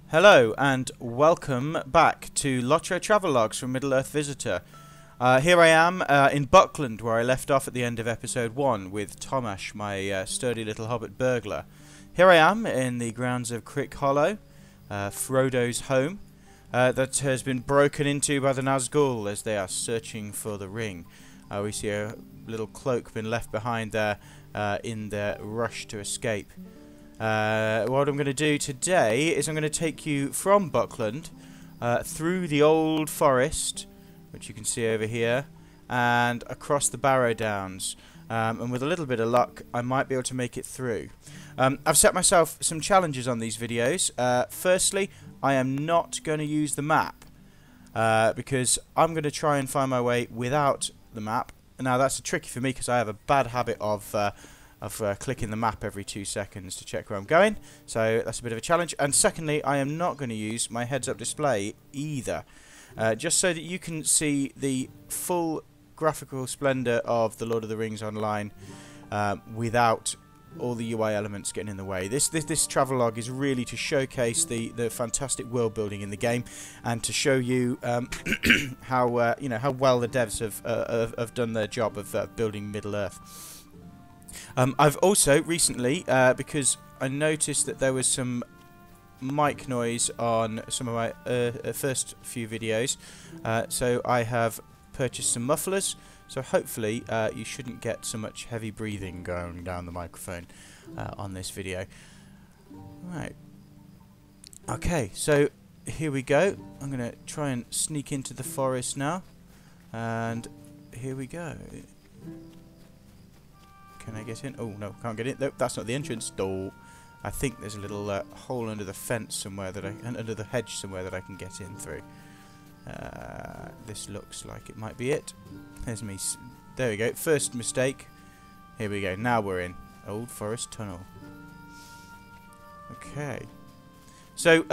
Hello and welcome back to LOTRO Travelogues from Middle-Earth Visitor. Here I am in Buckland, where I left off at the end of episode 1 with Tomash, my sturdy little hobbit burglar. Here I am in the grounds of Crick Hollow, Frodo's home, that has been broken into by the Nazgul as they are searching for the ring. We see a little cloak been left behind there in their rush to escape. What I'm going to do today is I'm going to take you from Buckland through the old forest, which you can see over here, and across the Barrow-Downs. And with a little bit of luck, I might be able to make it through. I've set myself some challenges on these videos. Firstly, I am not going to use the map because I'm going to try and find my way without the map. Now that's tricky for me because I have a bad habit of clicking the map every 2 seconds to check where I'm going, so that's a bit of a challenge. And secondly, I am not going to use my heads-up display either, just so that you can see the full graphical splendour of the Lord of the Rings Online without all the UI elements getting in the way. This travelogue is really to showcase the fantastic world building in the game, and to show you how well the devs have done their job of building Middle-Earth. I've also recently, because I noticed that there was some mic noise on some of my first few videos, so I have purchased some mufflers, so hopefully you shouldn't get so much heavy breathing going down the microphone on this video. Right. Okay, so here we go. I'm going to try and sneak into the forest now, and here we go. Can I get in? Oh no, can't get in. Nope, that's not the entrance door. I think there's a little hole under the fence somewhere under the hedge somewhere that I can get in through. This looks like it might be it. There's me. There we go. First mistake. Here we go. Now we're in Old Forest Tunnel. Okay. So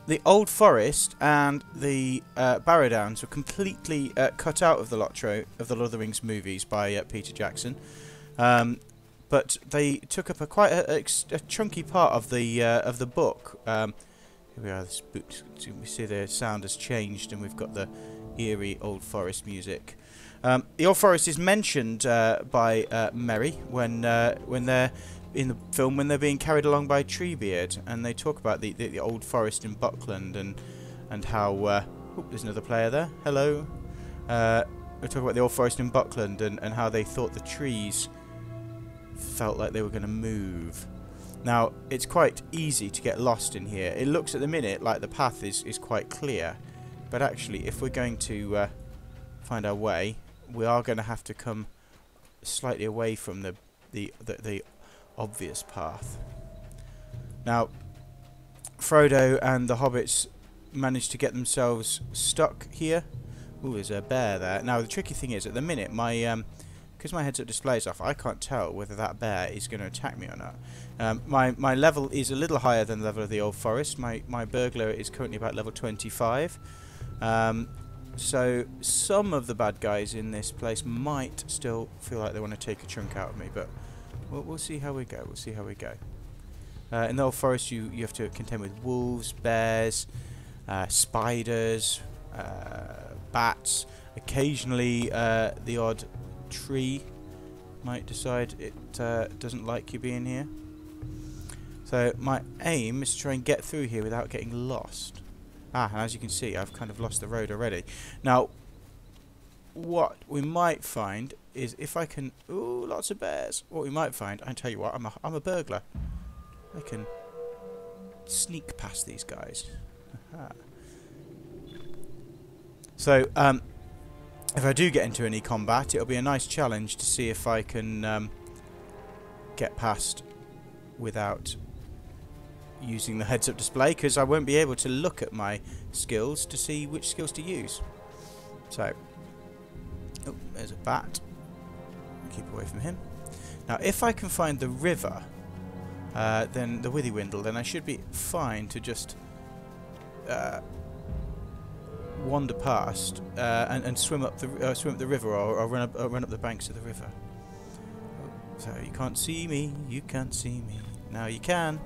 the Old Forest and the Barrow-Downs were completely cut out of the LOTRO of the Lord of the Rings movies by Peter Jackson, but they took up quite a chunky part of the book. Here we are. We see the sound has changed, and we've got the eerie Old Forest music. The Old Forest is mentioned by Merry when they're in the film, when they're being carried along by Treebeard, and they talk about the old forest in Buckland and how oh, there's another player there. Hello. They talk about the old forest in Buckland and how they thought the trees felt like they were going to move. Now it's quite easy to get lost in here. It looks at the minute like the path is quite clear, but actually if we're going to find our way, we are going to have to come slightly away from the obvious path. Now Frodo and the hobbits managed to get themselves stuck here. Ooh, there's a bear there. Now the tricky thing is, at the minute my because my heads-up display is off, I can't tell whether that bear is going to attack me or not. My level is a little higher than the level of the Old Forest. My burglar is currently about level 25. So some of the bad guys in this place might still feel like they want to take a chunk out of me, but we'll see how we go. We'll see how we go. In the Old Forest, you have to contend with wolves, bears, spiders, bats. Occasionally, the odd tree might decide it doesn't like you being here. So my aim is to try and get through here without getting lost. And as you can see, I've kind of lost the road already. Now, what we might find is if I can... Ooh, lots of bears. What we might find... I tell you what, I'm a burglar. I can sneak past these guys. So, if I do get into any combat, it'll be a nice challenge to see if I can get past without using the heads-up display, because I won't be able to look at my skills to see which skills to use. So... Oh, there's a bat. Keep away from him. Now, if I can find the river, then the Withywindle, then I should be fine to just wander past and swim up the river, or run up the banks of the river. So you can't see me. You can't see me. Now you can.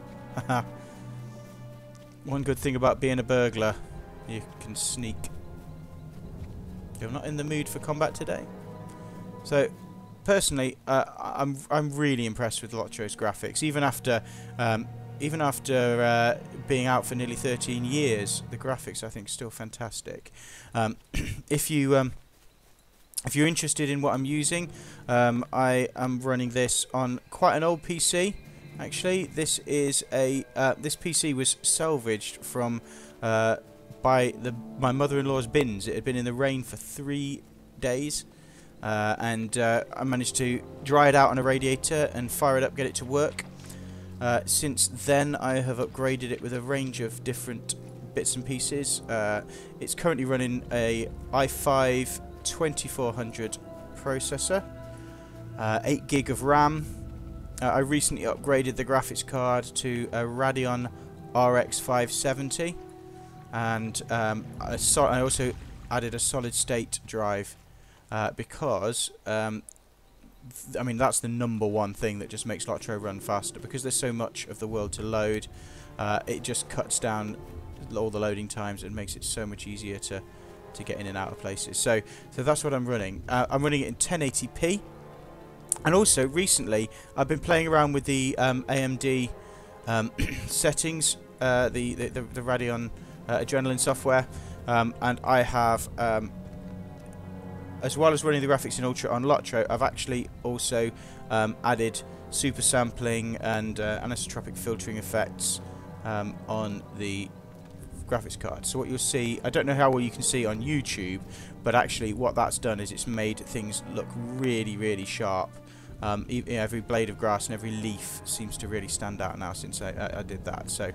One good thing about being a burglar, you can sneak. You're not in the mood for combat today. So, personally, I'm really impressed with LOTRO's graphics. Even after being out for nearly 13 years, the graphics I think are still fantastic. If you're interested in what I'm using, I am running this on quite an old PC. Actually, this is this PC was salvaged from by my mother-in-law's bins. It had been in the rain for 3 days, and I managed to dry it out on a radiator and fire it up, get it to work. Since then, I have upgraded it with a range of different bits and pieces. It's currently running a i5 2400 processor, 8 gig of RAM. I recently upgraded the graphics card to a Radeon RX 570, and I also added a solid state drive because I mean, that's the #1 thing that just makes LOTRO run faster, because there's so much of the world to load. It just cuts down all the loading times and makes it so much easier to get in and out of places. So that's what I'm running. I'm running it in 1080p. And also, recently, I've been playing around with the AMD settings, the Radeon Adrenalin software, and I have, as well as running the graphics in Ultra on LOTRO, I've actually also added super sampling and anisotropic filtering effects on the graphics card. So what you'll see, I don't know how well you can see on YouTube, but actually what that's done is it's made things look really, really sharp. Every blade of grass and every leaf seems to really stand out now since I did that. So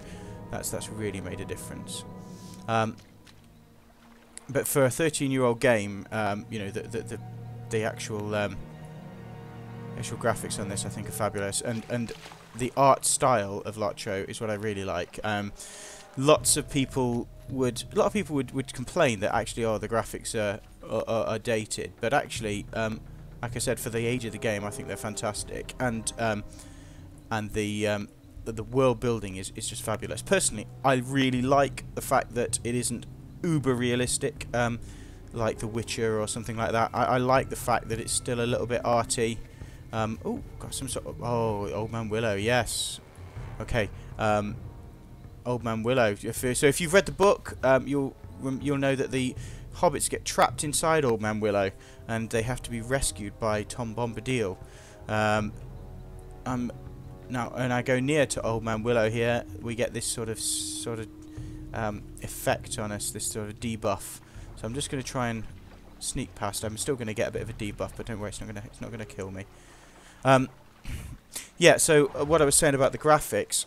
that's really made a difference. But for a 13-year-old game, you know, the actual graphics on this I think are fabulous, and the art style of LOTRO is what I really like. A lot of people would complain that actually, oh, the graphics are dated, but actually, like I said, for the age of the game, I think they're fantastic, and the world building is just fabulous. Personally, I really like the fact that it isn't uber realistic, like The Witcher or something like that. I like the fact that it's still a little bit arty. Oh, got some sort of Old Man Willow. Yes. Okay. Old Man Willow. So if you've read the book, you'll know that the hobbits get trapped inside Old Man Willow, and they have to be rescued by Tom Bombadil. Now, when I go near to Old Man Willow here, we get this sort of effect on us, this sort of debuff. So I'm just going to try and sneak past. I'm still going to get a bit of a debuff, but don't worry, it's not going to kill me. Yeah. So what I was saying about the graphics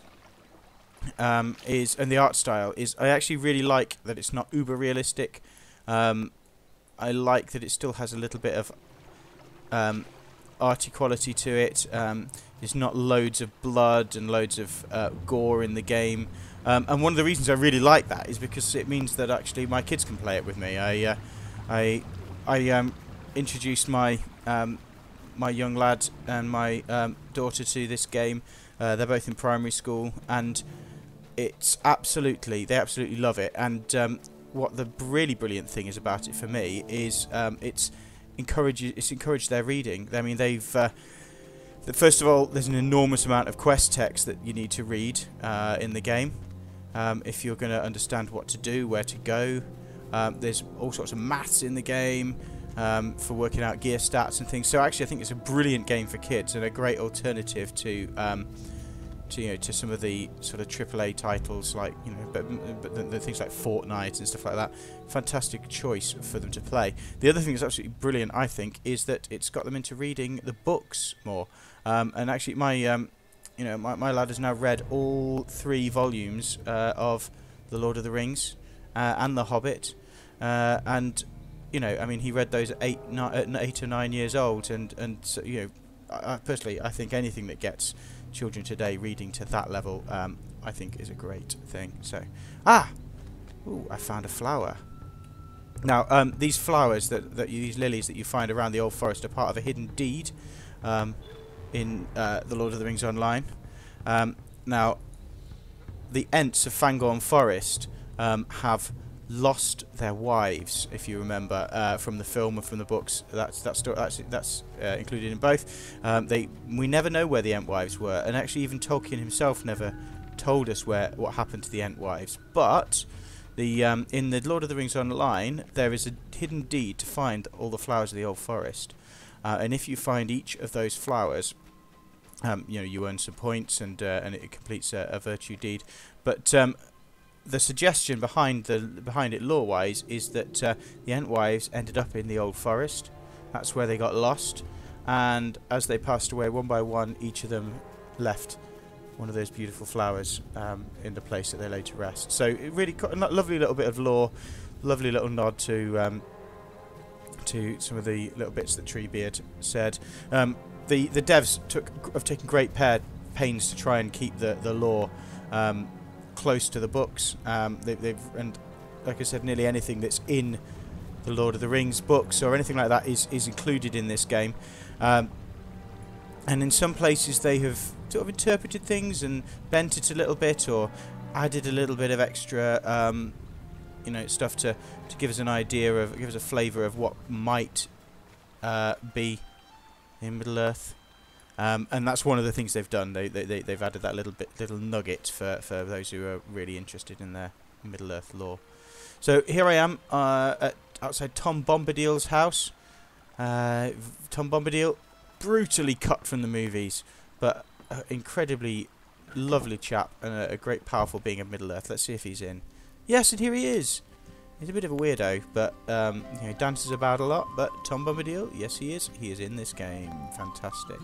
and the art style is, I actually really like that it's not uber realistic. I like that it still has a little bit of arty quality to it. There's not loads of blood and loads of gore in the game, and one of the reasons I really like that is because it means that actually my kids can play it with me. I introduced my my young lad and my daughter to this game. They're both in primary school, and they absolutely love it. And what the really brilliant thing is about it for me is it's encouraged their reading. I mean, first of all, there's an enormous amount of quest text that you need to read in the game if you're going to understand what to do, where to go. There's all sorts of maths in the game for working out gear stats and things. So actually, I think it's a brilliant game for kids and a great alternative to some of the sort of AAA titles, like, you know, but the things like Fortnite and stuff like that. Fantastic choice for them to play. The other thing that's absolutely brilliant, I think, is that it's got them into reading the books more. And actually, my lad has now read all 3 volumes of The Lord of the Rings and The Hobbit, and you know, I mean, he read those at 8 or 9 years old, and so, you know, I personally, I think anything that gets children today reading to that level, I think is a great thing. So, ooh, I found a flower. Now, these flowers these lilies that you find around the Old Forest are part of a hidden deed in The Lord of the Rings Online. Now, the Ents of Fangorn Forest have lost their wives, if you remember, from the film and from the books. That's included in both. We never know where the Ent wives were, and actually even Tolkien himself never told us what happened to the Ent wives. But in the Lord of the Rings Online, there is a hidden deed to find all the flowers of the Old Forest, and if you find each of those flowers, you earn some points, and it completes a virtue deed. But the suggestion behind it lore-wise is that the Entwives ended up in the Old Forest. That's where they got lost, and as they passed away one by one, each of them left one of those beautiful flowers in the place that they laid to rest. So it really got a lovely little bit of lore, lovely little nod to some of the little bits that Treebeard said. The devs have taken great pains to try and keep the lore close to the books. And like I said, nearly anything that's in the Lord of the Rings books or anything like that is included in this game. And in some places they have sort of interpreted things and bent it a little bit, or added a little bit of extra stuff to give us an idea give us a flavour of what might be in Middle-Earth. And that's one of the things they've done. They've added that little nugget for those who are really interested in their Middle-Earth lore. So here I am outside Tom Bombadil's house. Tom Bombadil, brutally cut from the movies, but incredibly lovely chap and a great powerful being of Middle-Earth. Let's see if he's in. Yes, and here he is. He's a bit of a weirdo, but he dances about a lot. But Tom Bombadil, yes, he is. He is in this game. Fantastic.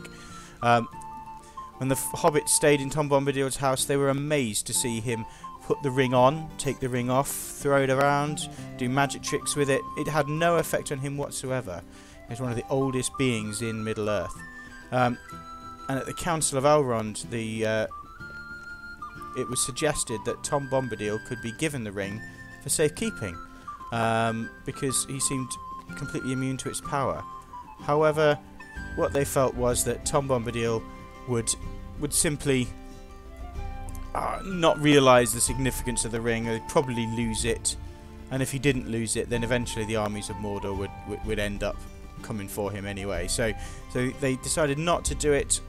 When the hobbits stayed in Tom Bombadil's house, they were amazed to see him put the ring on, take the ring off, throw it around, do magic tricks with it. It had no effect on him whatsoever. He was one of the oldest beings in Middle-Earth. And at the Council of Elrond, it was suggested that Tom Bombadil could be given the ring for safekeeping, because he seemed completely immune to its power. However, what they felt was that Tom Bombadil would simply not realise the significance of the ring. They'd probably lose it, and if he didn't lose it, then eventually the armies of Mordor would end up coming for him anyway. So they decided not to do it,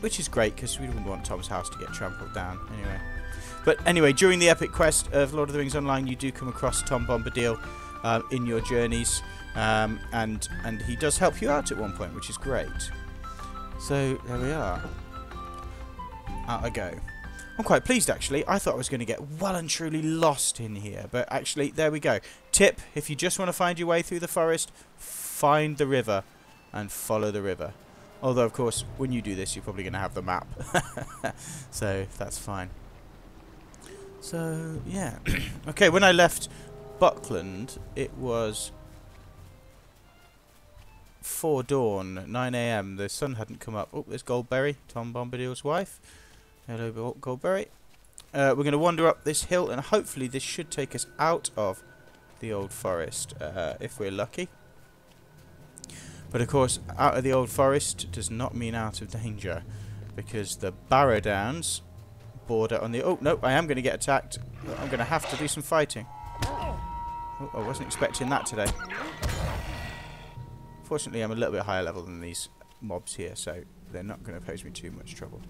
which is great, because we wouldn't want Tom's house to get trampled down anyway. But anyway, during the epic quest of Lord of the Rings Online, you do come across Tom Bombadil in your journeys, and he does help you out at one point, which is great. So there we are. Out I go. I'm quite pleased, actually. I thought I was going to get well and truly lost in here, but actually, there we go. Tip, if you just want to find your way through the forest, find the river and follow the river. Although, of course, when you do this, you're probably going to have the map. So that's fine. So, yeah. Okay, when I left Buckland, it was 4 dawn, 9 AM. The sun hadn't come up. Oh, there's Goldberry, Tom Bombadil's wife. Hello, Goldberry. We're going to wander up this hill, and hopefully this should take us out of the Old Forest, if we're lucky. But, of course, out of the Old Forest does not mean out of danger, because the Barrow-Downs border on the... Oh, no, I am going to get attacked. I'm going to have to do some fighting. Oh, I wasn't expecting that today. Fortunately, I'm a little bit higher level than these mobs here, so they're not going to pose me too much trouble.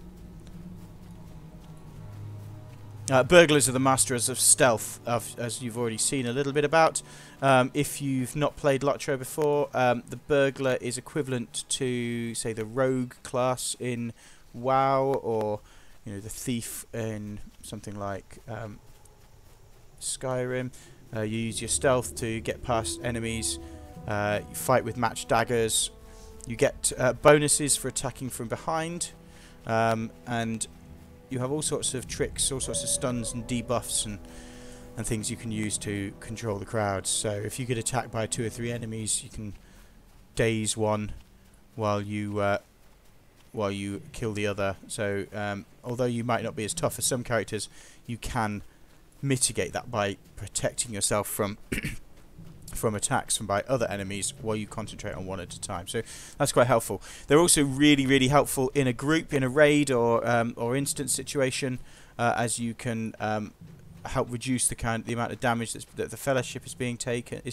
Burglars are the masters of stealth, as you've already seen a little bit about. If you've not played LOTRO before, the burglar is equivalent to, say, the rogue class in WoW, or the thief in something like Skyrim. You use your stealth to get past enemies. You fight with matched daggers. You get bonuses for attacking from behind, and you have all sorts of tricks, all sorts of stuns and debuffs and things you can use to control the crowds. So if you get attacked by 2 or 3 enemies, you can daze one while you kill the other. So although you might not be as tough as some characters, you can mitigate that by protecting yourself from from attacks from by other enemies while you concentrate on one at a time. So that's quite helpful. They're also really, really helpful in a group, in a raid or instance situation, as you can help reduce the amount of damage that the Fellowship is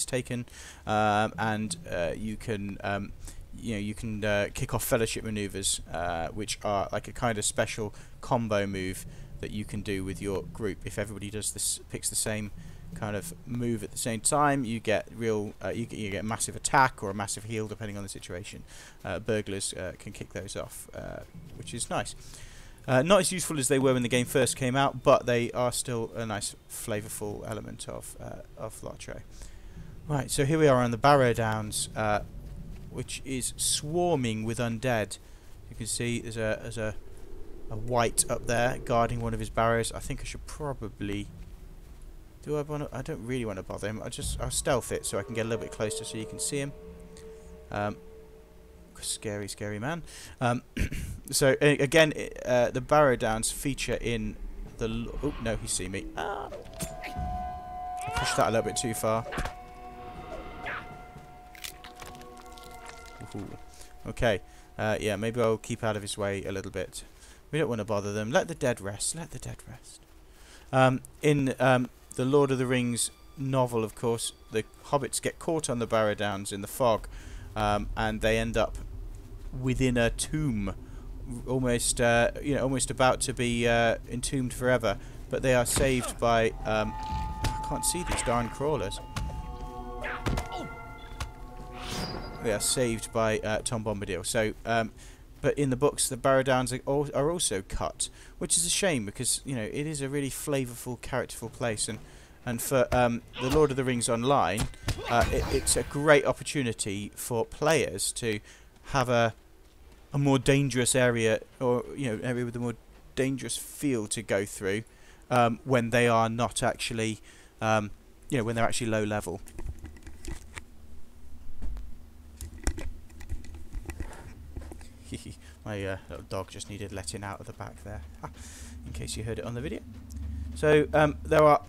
taken, and you can you can kick off Fellowship maneuvers, which are like a kind of special combo move that you can do with your group. If everybody picks the same kind of move at the same time, you get you get a massive attack or a massive heal depending on the situation. Burglars can kick those off, which is nice. Not as useful as they were when the game first came out, but they are still a nice flavourful element of LOTRO. Right, so here we are on the Barrow-Downs, which is swarming with undead. You can see there's a wight up there guarding one of his barrows. I think I should probably... I don't really want to bother him. I'll stealth it so I can get a little bit closer so you can see him. Scary, scary man. So again, the Barrow-Downs feature in the... Oh, no, he's seen me. I pushed that a little bit too far. Ooh. Okay. Yeah, maybe I'll keep out of his way a little bit. We don't want to bother them. Let the dead rest. Let the dead rest. In the Lord of the Rings novel, of course, the hobbits get caught on the Barrow-Downs in the fog, and they end up within a tomb, almost almost about to be entombed forever. But they are saved by I can't see these darn crawlers. They are saved by Tom Bombadil. So, but in the books, the Barrow-Downs are also cut, which is a shame because it is a really flavourful, characterful place, and for the Lord of the Rings Online, it's a great opportunity for players to have a more dangerous area, or area with a more dangerous feel to go through when they are not actually, when they're actually low level. My little dog just needed letting out of the back there, in case you heard it on the video. So there are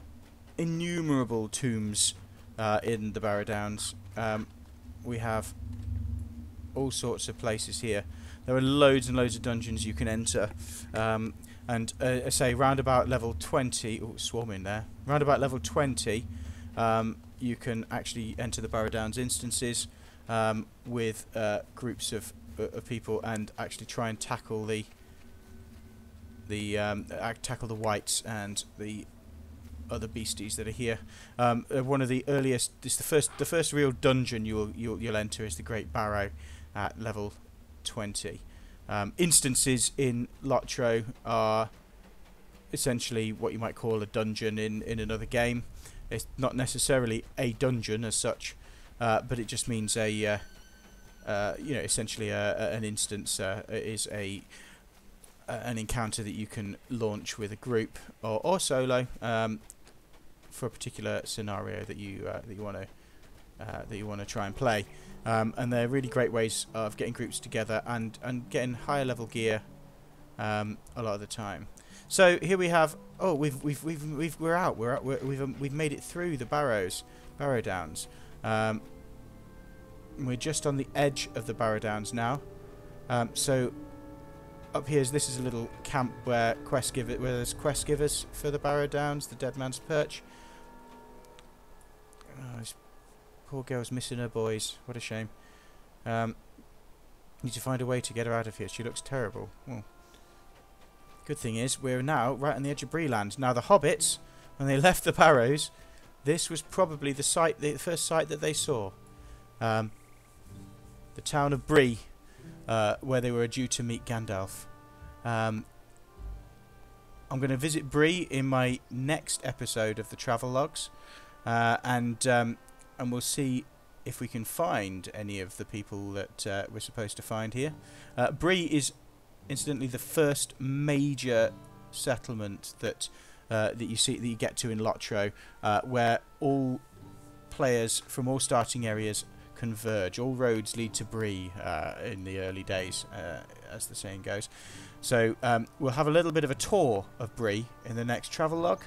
innumerable tombs in the Barrow-Downs. We have all sorts of places here. There are loads and loads of dungeons you can enter, and I say round about level 20. Oh, swarming there. Round about level 20, you can actually enter the Barrow-Downs instances with groups of people and actually try and tackle the wights and the other beasties that are here. One of the earliest, it's the first real dungeon you'll enter is the Great Barrow at level 20. Instances in LOTRO are essentially what you might call a dungeon in another game. It's not necessarily a dungeon as such, but it just means essentially an instance is an encounter that you can launch with a group or solo for a particular scenario that you want to try and play, and they're really great ways of getting groups together and getting higher level gear a lot of the time. So here we have. Oh, we've made it through the Barrow-Downs. We're just on the edge of the Barrow-Downs now. So up here, this is a little camp where there's quest givers for the Barrow-Downs, the Dead Man's Perch. Oh, this poor girl's missing her boys. What a shame. Need to find a way to get her out of here. She looks terrible. Well, good thing is we're now right on the edge of Bree-Land. Now the hobbits, when they left the Barrows, this was probably the first site that they saw. The town of Bree, where they were due to meet Gandalf. I'm going to visit Bree in my next episode of the Travelogues, and we'll see if we can find any of the people that we're supposed to find here. Bree is, incidentally, the first major settlement that you get to in LOTRO, where all players from all starting areas converge. All roads lead to Bree in the early days, as the saying goes. So we'll have a little bit of a tour of Bree in the next travelogue,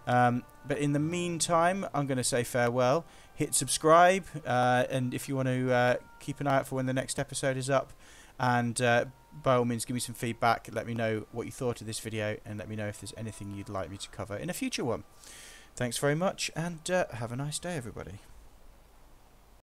But in the meantime, I'm going to say farewell. Hit subscribe, and if you want to keep an eye out for when the next episode is up, and by all means give me some feedback, let me know what you thought of this video, and let me know if there's anything you'd like me to cover in a future one. Thanks very much, and have a nice day, everybody.